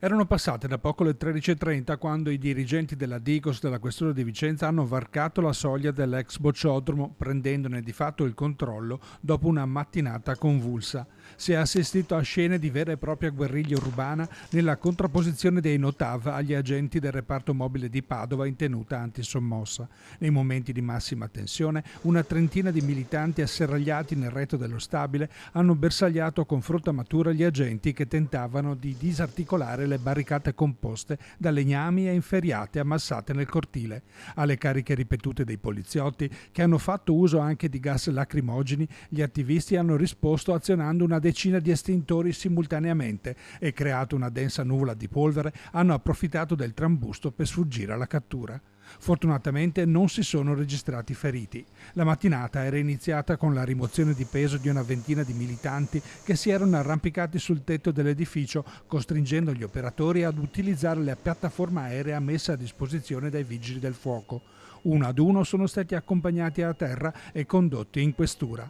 Erano passate da poco le 13:30 quando i dirigenti della Digos della questura di Vicenza hanno varcato la soglia dell'ex bocciodromo, prendendone di fatto il controllo dopo una mattinata convulsa. Si è assistito a scene di vera e propria guerriglia urbana nella contrapposizione dei Notav agli agenti del reparto mobile di Padova in tenuta antisommossa. Nei momenti di massima tensione, una trentina di militanti asserragliati nel retro dello stabile hanno bersagliato con frontamatura gli agenti che tentavano di disarticolare le barricate composte da legnami e inferriate ammassate nel cortile. Alle cariche ripetute dei poliziotti, che hanno fatto uso anche di gas lacrimogeni, gli attivisti hanno risposto azionando una decina di estintori simultaneamente e, creato una densa nuvola di polvere, hanno approfittato del trambusto per sfuggire alla cattura. Fortunatamente non si sono registrati feriti. La mattinata era iniziata con la rimozione di peso di una ventina di militanti che si erano arrampicati sul tetto dell'edificio, costringendo gli operatori ad utilizzare la piattaforma aerea messa a disposizione dai vigili del fuoco. Uno ad uno sono stati accompagnati a terra e condotti in questura.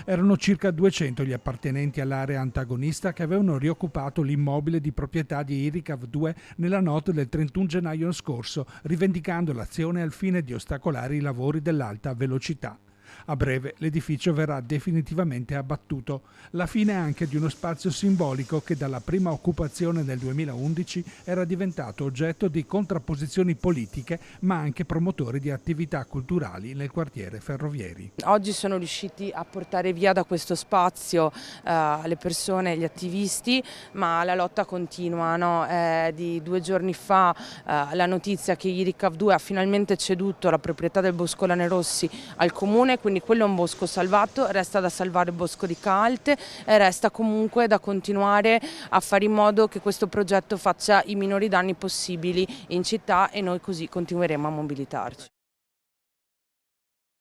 Erano circa 200 gli appartenenti all'area antagonista che avevano rioccupato l'immobile di proprietà di Iricav 2 nella notte del 31 gennaio scorso, rivendicando l'azione al fine di ostacolare i lavori dell'alta velocità. A breve l'edificio verrà definitivamente abbattuto, la fine anche di uno spazio simbolico che dalla prima occupazione nel 2011 era diventato oggetto di contrapposizioni politiche ma anche promotore di attività culturali nel quartiere Ferrovieri. Oggi sono riusciti a portare via da questo spazio le persone, gli attivisti, ma la lotta continua, no? Di 2 giorni fa la notizia che Iricav 2 ha finalmente ceduto la proprietà del Bosco Lanerossi al comune, quindi quello è un bosco salvato, resta da salvare il bosco di Calte e resta comunque da continuare a fare in modo che questo progetto faccia i minori danni possibili in città e noi così continueremo a mobilitarci.